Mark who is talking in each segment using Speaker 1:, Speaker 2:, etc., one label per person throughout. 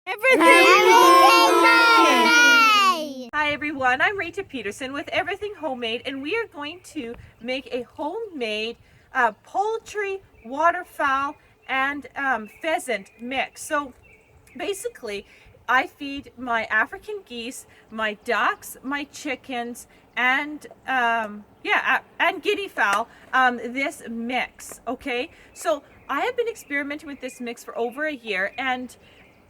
Speaker 1: Everything
Speaker 2: Homemade!
Speaker 1: Hi everyone, I'm Rita Peterson with Everything Homemade, and we are going to make a homemade poultry, waterfowl, and pheasant mix. So basically, I feed my African geese, my ducks, my chickens, and and guinea fowl this mix. Okay, so I have been experimenting with this mix for over a year, and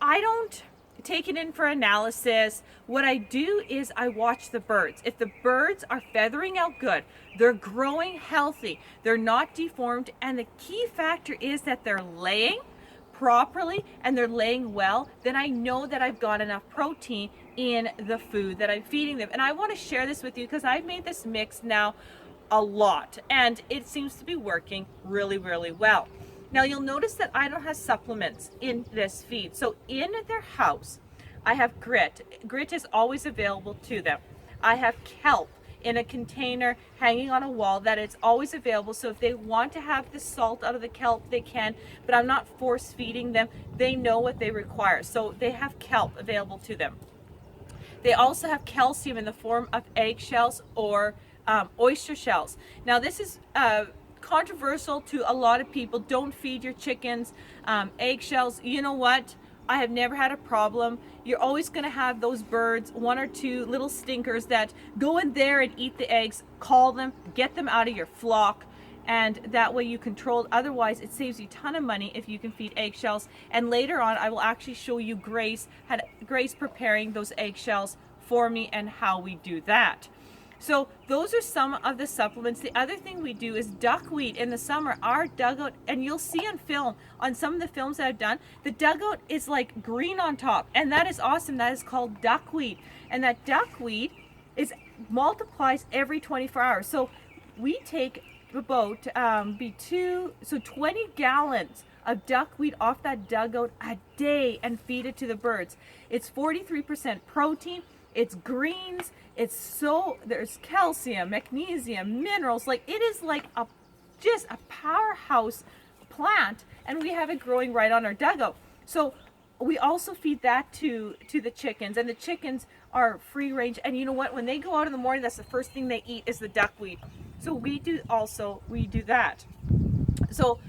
Speaker 1: I don't take it in for analysis. What I do is I watch the birds. If the birds are feathering out good, they're growing healthy, they're not deformed, and the key factor is that they're laying properly and they're laying well, then I know that I've got enough protein in the food that I'm feeding them. And I want to share this with you because I've made this mix now a lot and it seems to be working really, really well. Now you'll notice that I don't have supplements in this feed. So in their house, I have grit. Grit is always available to them. I have kelp in a container hanging on a wall that it's always available. So if they want to have the salt out of the kelp, they can, but I'm not force feeding them. They know what they require. So they have kelp available to them. They also have calcium in the form of eggshells or oyster shells. Now this is controversial to a lot of people. Don't feed your chickens eggshells. You know what? I have never had a problem. You're always going to have those birds, one or two little stinkers that go in there and eat the eggs. Call them, get them out of your flock, and that way you control it. Otherwise, it saves you a ton of money if you can feed eggshells. And later on, I will actually show you Grace preparing those eggshells for me and how we do that. So those are some of the supplements. The other thing we do is duckweed in the summer. Our dugout, and you'll see on film, on some of the films that I've done, the dugout is like green on top, and that is awesome. That is called duckweed, and that duckweed multiplies every 24 hours. So we take about 20 gallons of duckweed off that dugout a day and feed it to the birds. It's 43% protein. It's greens. There's calcium, magnesium, minerals. Like it is like just a powerhouse plant, and we have it growing right on our dugout. So we also feed that to the chickens, and the chickens are free range. And you know what? When they go out in the morning, that's the first thing they eat is the duckweed. So we do that. So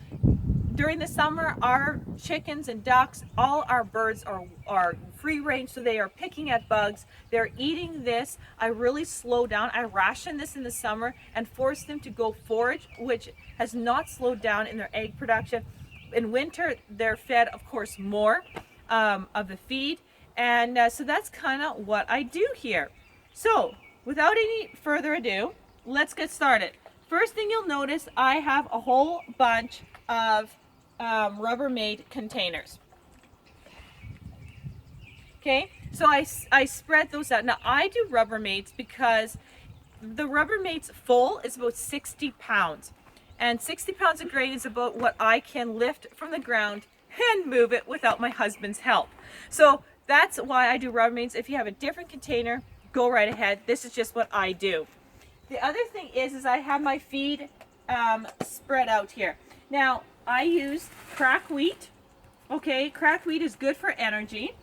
Speaker 1: during the summer, our chickens and ducks, all our birds are free range, so they are picking at bugs. They're eating this. I really slow down. I ration this in the summer and force them to go forage, which has not slowed down in their egg production. In winter, they're fed, of course, more of the feed. And so that's kind of what I do here. So without any further ado, let's get started. First thing you'll notice, I have a whole bunch of Rubbermaid containers. Okay, so I spread those out. Now I do Rubbermaids because the Rubbermaid's full is about 60 pounds. And 60 pounds of grain is about what I can lift from the ground and move it without my husband's help. So that's why I do Rubbermaids. If you have a different container, go right ahead. This is just what I do. The other thing is I have my feed spread out here. Now, I use crack wheat. Okay, crack wheat is good for energy.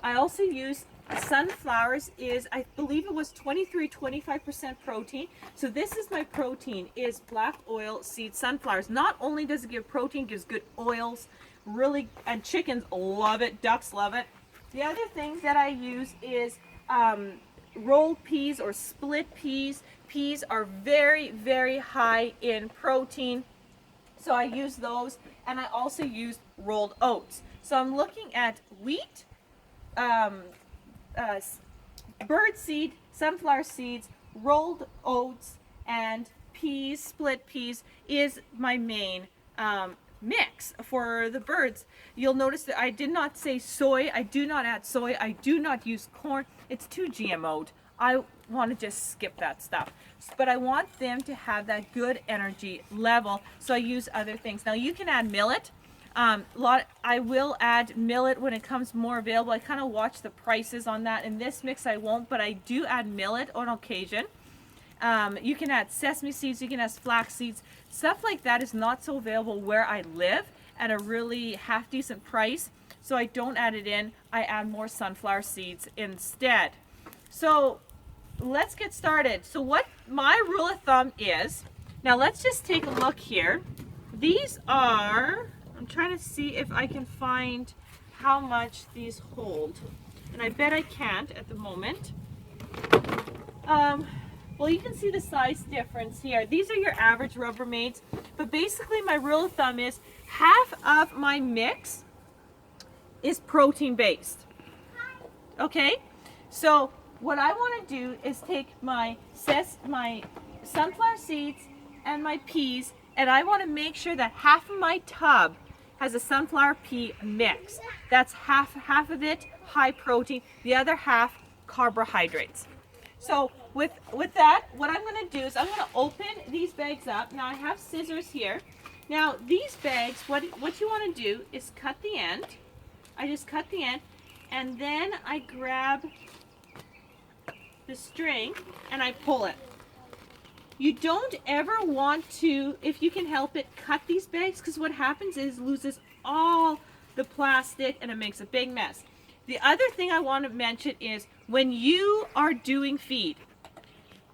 Speaker 1: I also use sunflowers. I believe it was 25% protein. So this is my protein, is black oil seed sunflowers. Not only does it give protein, it gives good oils, really, and chickens love it, ducks love it. The other thing that I use is rolled peas or split peas. Peas are very, very high in protein. So I use those, and I also use rolled oats. So I'm looking at wheat, bird seed, sunflower seeds, rolled oats, and peas, split peas is my main mix for the birds. You'll notice that I did not say soy. I do not add soy. I do not use corn. It's too GMO'd. I want to just skip that stuff. But I want them to have that good energy level, so I use other things. Now you can add millet. I will add millet when it comes more available. I kind of watch the prices on that. In this mix I won't, but I do add millet on occasion. You can add sesame seeds, you can add flax seeds. Stuff like that is not so available where I live at a really half decent price. so I don't add it in. I add more sunflower seeds instead. So let's get started. So what my rule of thumb is, now let's just take a look here. These are, I'm trying to see if I can find how much these hold. And I bet I can't at the moment. Well, you can see the size difference here. These are your average Rubbermaids, but basically my rule of thumb is half of my mix is protein based. Okay, so what I want to do is take my sunflower seeds and my peas, and I want to make sure that half of my tub has a sunflower pea mix. That's half of it high protein, the other half carbohydrates. So with that, what I'm going to do is I'm going to open these bags up. Now I have scissors here. Now these bags, what you want to do is cut the end. I just cut the end, and then I grab the string and I pull it. You don't ever want to, if you can help it, cut these bags, because what happens is it loses all the plastic and it makes a big mess. The other thing I want to mention is when you are doing feed,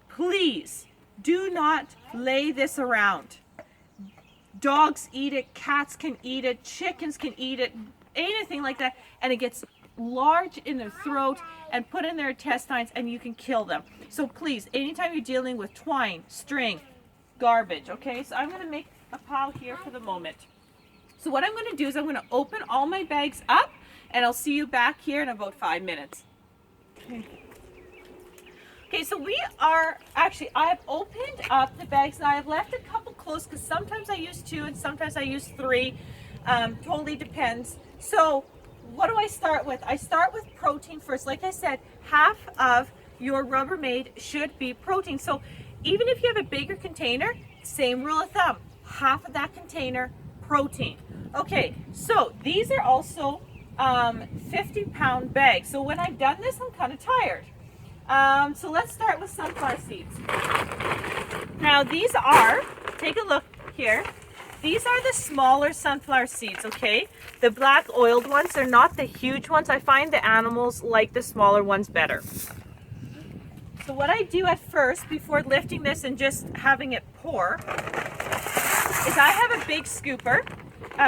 Speaker 1: please do not lay this around. Dogs eat it, cats can eat it, chickens can eat it, anything like that, and it gets large in their throat and put in their intestines, and you can kill them. So please, anytime you're dealing with twine, string, garbage, okay? So I'm going to make a pile here for the moment. So what I'm going to do is I'm going to open all my bags up, and I'll see you back here in about 5 minutes. Okay, so we are actually, I have opened up the bags. Now I've left a couple closed because sometimes I use 2 and sometimes I use 3. Totally depends. So what do I start with? I start with protein first. Like I said, half of your Rubbermaid should be protein. So even if you have a bigger container, same rule of thumb, half of that container, protein. Okay, so these are also 50-pound bags. So when I've done this, I'm kind of tired. So let's start with sunflower seeds. Now these are, take a look here. These are the smaller sunflower seeds, okay? The black oiled ones, they're not the huge ones. I find the animals like the smaller ones better. So what I do at first, before lifting this and just having it pour, is I have a big scooper.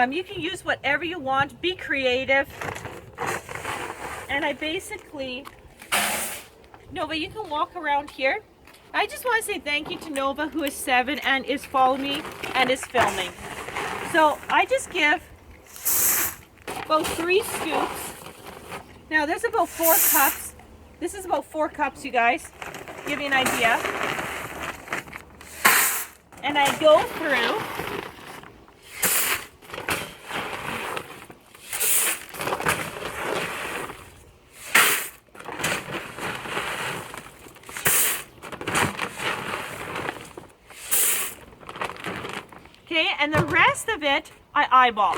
Speaker 1: You can use whatever you want, be creative. And I basically, Nova, you can walk around here. I just want to say thank you to Nova, who is 7 and is following me and is filming. So I just give about 3 scoops. Now there's about 4 cups. This is about 4 cups, you guys. Give you an idea. And I go through. Okay, and the rest of it, I eyeball.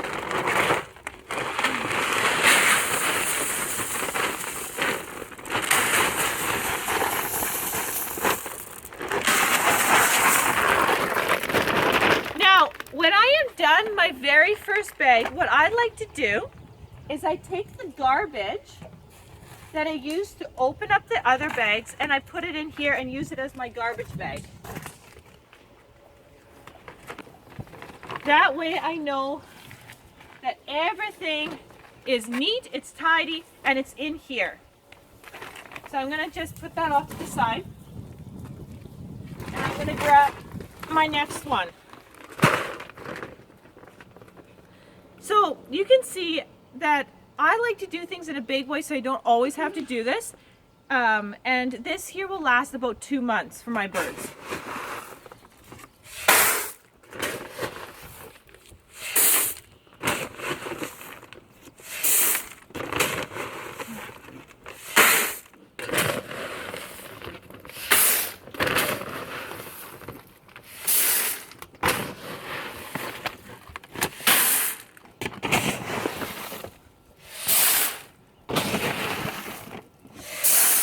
Speaker 1: Now, when I am done my very first bag, what I like to do is I take the garbage that I used to open up the other bags and I put it in here and use it as my garbage bag. That way I know that everything is neat, it's tidy, and it's in here. So I'm going to just put that off to the side. And I'm going to grab my next one. So you can see that I like to do things in a big way so I don't always have to do this. And this here will last about 2 months for my birds.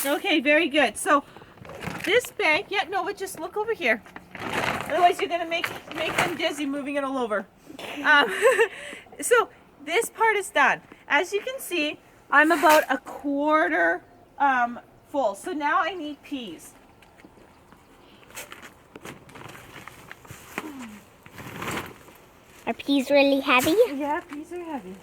Speaker 1: Okay, very good. So this bag, yeah, no, just look over here. Otherwise you're gonna make them dizzy moving it all over. So this part is done. as you can see, I'm about a quarter full. So now I need peas.
Speaker 2: Are peas really heavy?
Speaker 1: Yeah, peas are heavy.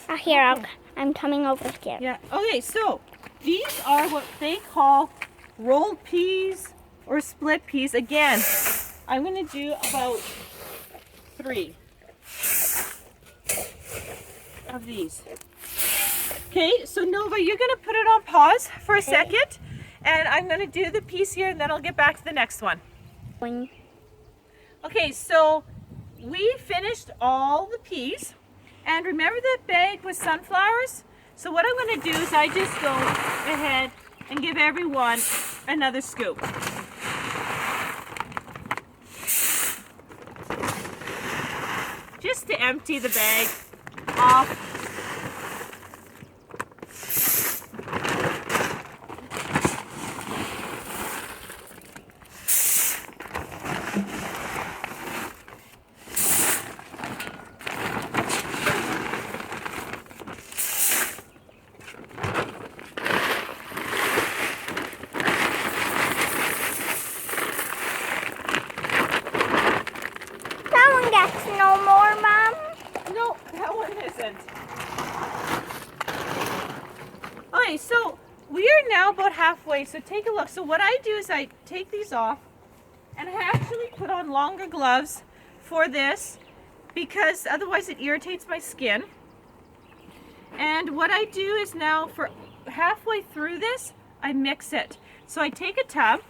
Speaker 2: Oh, here,
Speaker 1: Okay.
Speaker 2: I'm coming over here.
Speaker 1: Yeah. Okay, so these are what they call rolled peas or split peas. Again, I'm going to do about 3 of these. Okay, so Nova, you're going to put it on pause for a second, and I'm going to do the piece here, and then I'll get back to the next one. Okay, so we finished all the peas, and remember that bag with sunflowers? So what I'm going to do is I just go ahead and give everyone another scoop. Just to empty the bag off.
Speaker 2: No more, Mom?
Speaker 1: No, that one isn't. Okay, so we are now about halfway, so take a look. So what I do is I take these off, and I actually put on longer gloves for this because otherwise it irritates my skin. And what I do is now for halfway through this, I mix it. So I take a tub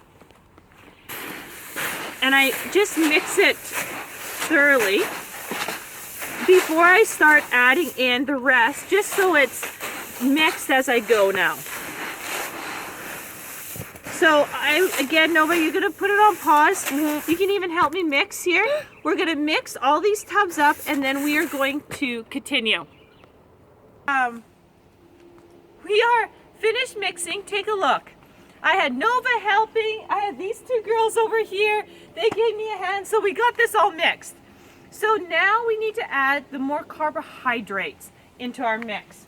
Speaker 1: and I just mix it thoroughly before I start adding in the rest, just so it's mixed as I go now. So again, Nova, you're gonna put it on pause. You can even help me mix here. We're gonna mix all these tubs up and then we are going to continue. We are finished mixing. Take a look. I had Nova helping. I had these 2 girls over here. They gave me a hand, so we got this all mixed. So now we need to add the more carbohydrates into our mix,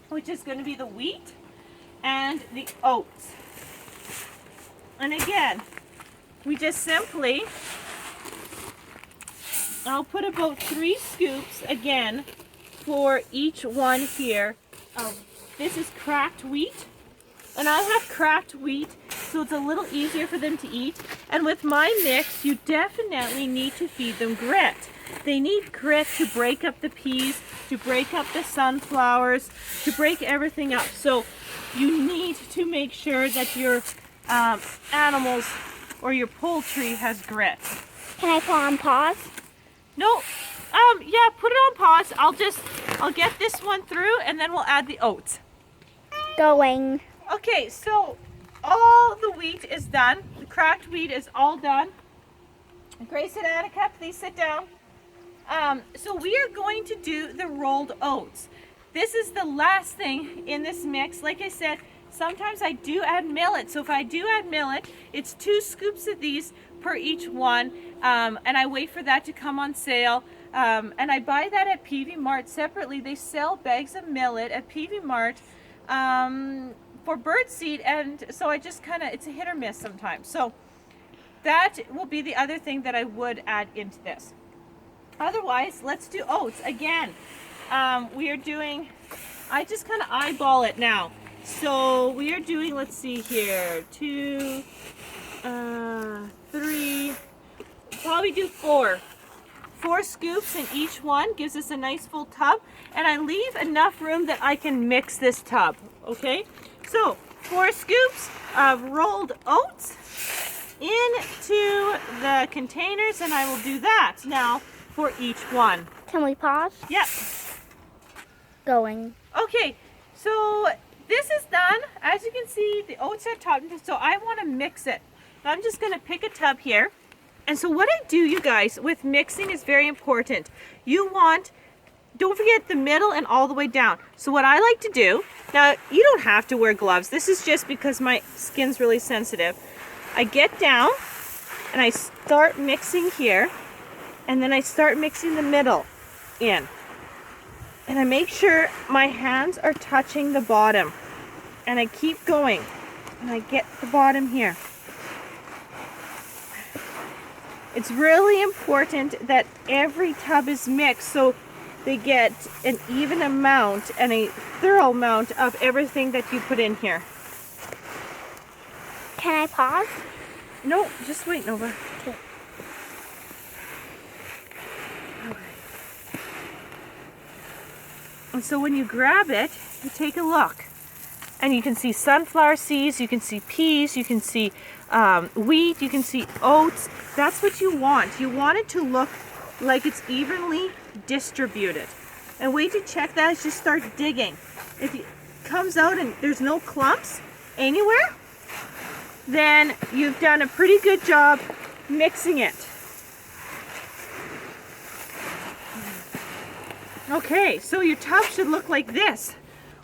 Speaker 1: which is going to be the wheat and the oats. And again, we just simply, I'll put about 3 scoops again for each one here. This is cracked wheat, and I have cracked wheat so it's a little easier for them to eat. And with my mix, you definitely need to feed them grit. They need grit to break up the peas, to break up the sunflowers, to break everything up. So you need to make sure that your animals or your poultry has grit.
Speaker 2: Can I put on pause?
Speaker 1: No, yeah, put it on pause. I'll get this one through and then we'll add the oats.
Speaker 2: Going.
Speaker 1: Okay, so all the wheat is done. The cracked wheat is all done. Grace and Annika, please sit down. So we are going to do the rolled oats. This is the last thing in this mix. Like I said, sometimes I do add millet. So if I do add millet, it's 2 scoops of these per each one. And I wait for that to come on sale. And I buy that at PV Mart separately. They sell bags of millet at PV Mart for birdseed. And so I just it's a hit or miss sometimes. So that will be the other thing that I would add into this. Otherwise, let's do oats again. We are doing, I just kind of eyeball it now. So we are doing, let's see here, 2, 3, probably do 4. 4 scoops in each one gives us a nice full tub. And I leave enough room that I can mix this tub, okay? So 4 scoops of rolled oats into the containers, and I will do that now for each one.
Speaker 2: Can we pause?
Speaker 1: Yep.
Speaker 2: Going.
Speaker 1: Okay, so this is done. As you can see, the oats are topped, so I want to mix it. I'm just going to pick a tub here. And so what I do, you guys, with mixing is very important. Don't forget the middle and all the way down. So what I like to do, now you don't have to wear gloves. This is just because my skin's really sensitive. I get down and I start mixing here, and then I start mixing the middle in. And I make sure my hands are touching the bottom. And I keep going. And I get the bottom here. It's really important that every tub is mixed so they get an even amount and a thorough amount of everything that you put in here.
Speaker 2: Can I pause?
Speaker 1: No, just wait, Nova.
Speaker 2: Okay.
Speaker 1: And so when you grab it, you take a look. And you can see sunflower seeds, you can see peas, you can see wheat, you can see oats. That's what you want. You want it to look like it's evenly distributed. And way to check that is just start digging. If it comes out and there's no clumps anywhere, then you've done a pretty good job mixing it. Okay, so your tub should look like this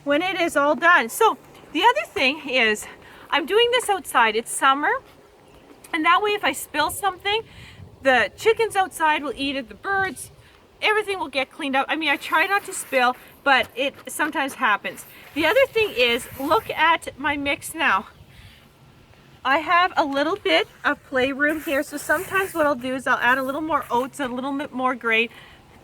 Speaker 1: when it is all done. So the other thing is, I'm doing this outside. It's summer, and that way if I spill something, the chickens outside will eat it, the birds, everything will get cleaned up. I mean, I try not to spill, but it sometimes happens. The other thing is, look at my mix now. I have a little bit of playroom here, so sometimes what I'll do is I'll add a little more oats, a little bit more grain,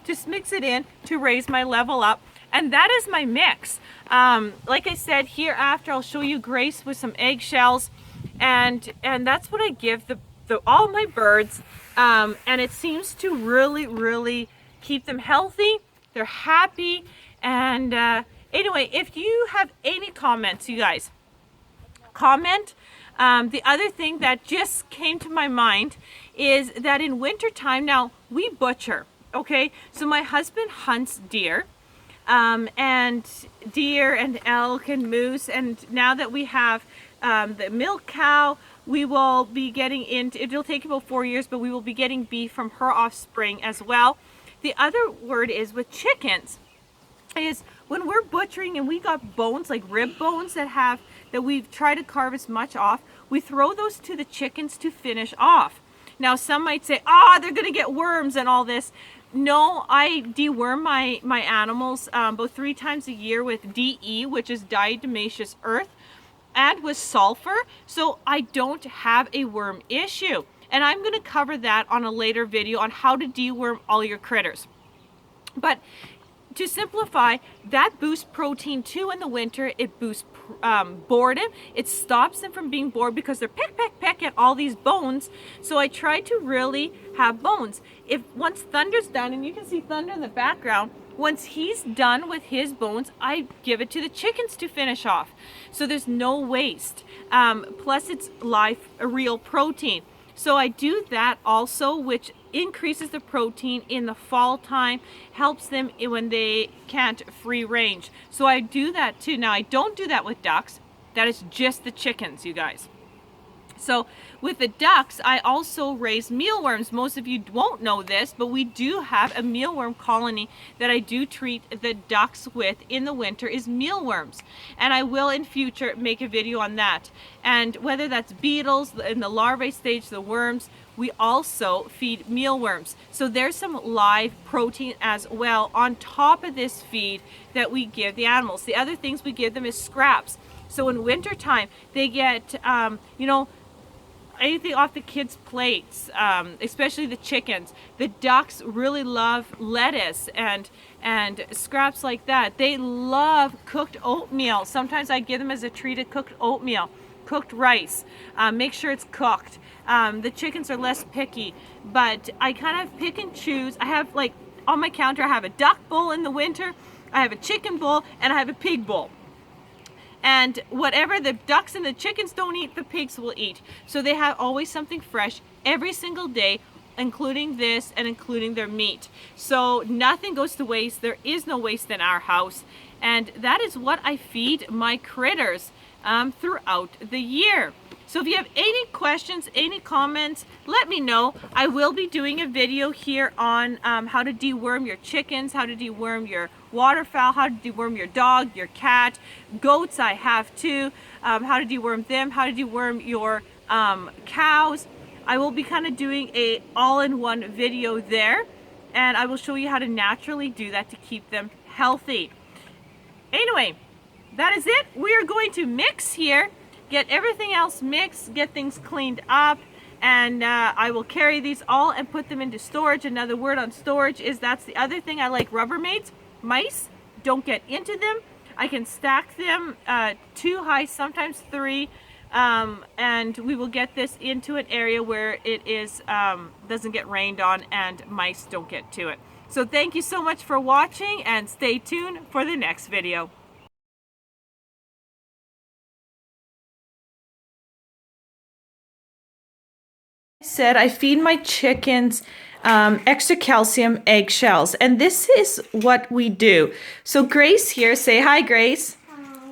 Speaker 1: just mix it in to raise my level up. And that is my mix. Like I said, hereafter I'll show you Grace with some eggshells, and that's what I give all my birds. And it seems to really keep them healthy. They're happy. And anyway, if you have any comments, you guys, comment. The other thing that just came to my mind is that in wintertime, now we butcher, okay? So my husband hunts deer. And deer and elk and moose, and now that we have the milk cow, we will be getting into, it'll take about 4 years, but we will be getting beef from her offspring as well. The other word is with chickens, is when we're butchering and we got bones, like rib bones that we've tried to carve as much off, we throw those to the chickens to finish off. Now some might say, they're gonna get worms and all this. No, I deworm my animals about 3 times a year with DE, which is diatomaceous earth, and with sulfur, so I don't have a worm issue. And I'm going to cover that on a later video on how to deworm all your critters. But to simplify, that boosts protein too in the winter. It boosts boredom. It stops them from being bored because they're peck at all these bones. So I try to really have bones. Once Thunder's done, and you can see Thunder in the background, once he's done with his bones, I give it to the chickens to finish off. So there's no waste. Plus it's real protein. So I do that also, which increases the protein in the fall time, helps them when they can't free range. So I do that too. Now I don't do that with ducks. That is just the chickens, you guys. So with the ducks, I also raise mealworms. Most of you won't know this, but we do have a mealworm colony that I do treat the ducks with in the winter is mealworms. And I will in future make a video on that. And whether that's beetles in the larvae stage, the worms, we also feed mealworms. So there's some live protein as well on top of this feed that we give the animals. The other things we give them is scraps. So in wintertime, they get, anything off the kids' plates, especially the chickens. The ducks really love lettuce and scraps like that. They love cooked oatmeal. Sometimes I give them as a treat a cooked oatmeal, cooked rice. Make sure it's cooked. The chickens are less picky, but I kind of pick and choose. I have, like, on my counter, I have a duck bowl in the winter, I have a chicken bowl, and I have a pig bowl. And whatever the ducks and the chickens don't eat, the pigs will eat. So they have always something fresh every single day, including this and including their meat. So nothing goes to waste. There is no waste in our house. And that is what I feed my critters throughout the year. So if you have any questions, any comments, let me know. I will be doing a video here on how to deworm your chickens, how to deworm your waterfowl, how to deworm your dog, your cat, goats I have too, how to deworm them, how to deworm your cows. I will be kind of doing a all-in-one video there, and I will show you how to naturally do that to keep them healthy. Anyway, that is it. We are going to mix here, get everything else mixed, get things cleaned up, and I will carry these all and put them into storage. Another word on storage is that's the other thing I like Rubbermaids. Mice don't get into them. I can stack them 2 high, sometimes 3, and we will get this into an area where it is doesn't get rained on and mice don't get to it. So thank you so much for watching, and stay tuned for the next video. Said I feed my chickens extra calcium eggshells, and this is what we do. So Grace here, say hi, Grace.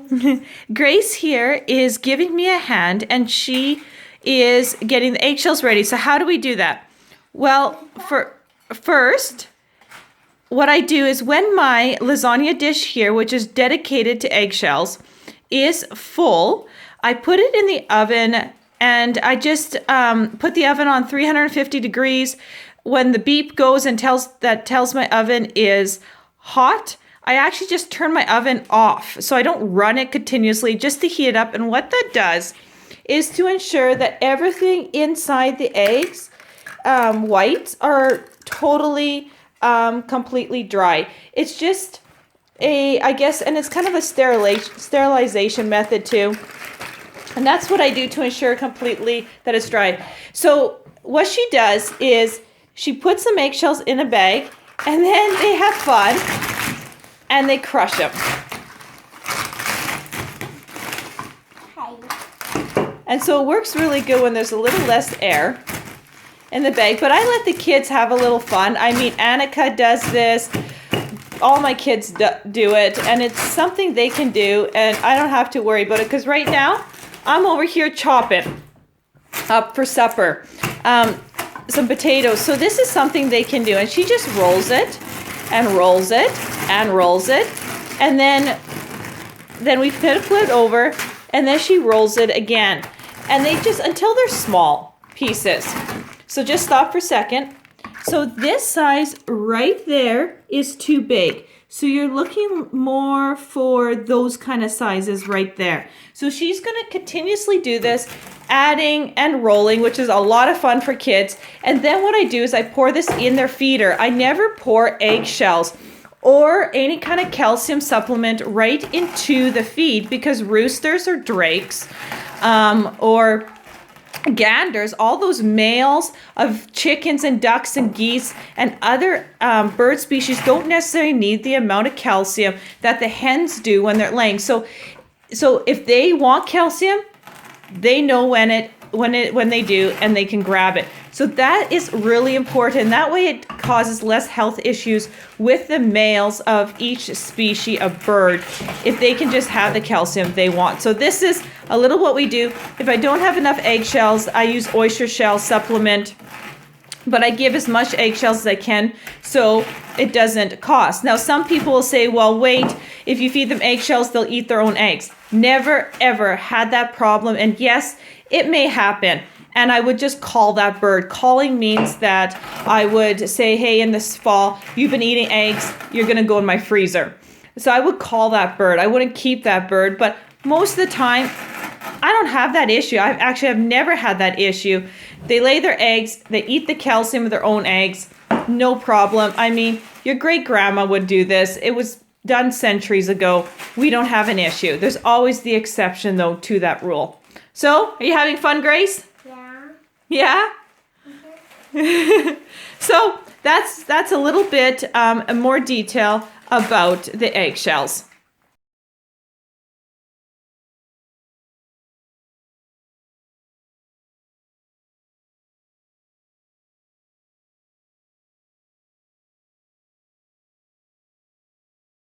Speaker 1: Hi. Grace here is giving me a hand, and she is getting the eggshells ready. So how do we do that? Well, first, what I do is when my lasagna dish here, which is dedicated to eggshells, is full, I put it in the oven. And I just put the oven on 350 degrees. When the beep goes and tells my oven is hot, I actually just turn my oven off. So I don't run it continuously, just to heat it up. And what that does is to ensure that everything inside the eggs whites are totally completely dry. It's just I guess, and it's kind of a sterilization method too. And that's what I do to ensure completely that it's dry. So what she does is she puts some eggshells in a bag, and then they have fun and they crush them. And so it works really good when there's a little less air in the bag. But I let the kids have a little fun. I mean, Annika does this. All my kids do it. And it's something they can do. And I don't have to worry about it, because right now, I'm over here chopping up for supper some potatoes. So this is something they can do. And she just rolls it and rolls it and rolls it. And then we flip it over, and then she rolls it again. And they just, until they're small pieces. So just stop for a second. So this size right there is too big. So you're looking more for those kind of sizes right there. So she's going to continuously do this, adding and rolling, which is a lot of fun for kids. And then what I do is I pour this in their feeder. I never pour eggshells or any kind of calcium supplement right into the feed, because roosters or drakes or ganders, all those males of chickens and ducks and geese and other bird species don't necessarily need the amount of calcium that the hens do when they're laying. So if they want calcium, they know when they do, and they can grab it. So that is really important. That way it causes less health issues with the males of each species of bird if they can just have the calcium they want. So this is a little what we do. If I don't have enough eggshells, I use oyster shell supplement, but I give as much eggshells as I can so it doesn't cost. Now, some people will say, well, wait, if you feed them eggshells, they'll eat their own eggs. Never, ever had that problem. And yes, it may happen. And I would just call that bird. Calling means that I would say, hey, in this fall, you've been eating eggs, you're gonna go in my freezer. So I would call that bird. I wouldn't keep that bird, but most of the time, I don't have that issue. I've never had that issue. They lay their eggs, they eat the calcium of their own eggs, no problem. I mean, your great grandma would do this. It was done centuries ago. We don't have an issue. There's always the exception though to that rule. So, are you having fun, Grace? Yeah? Mm-hmm. So that's a little bit more detail about the eggshells.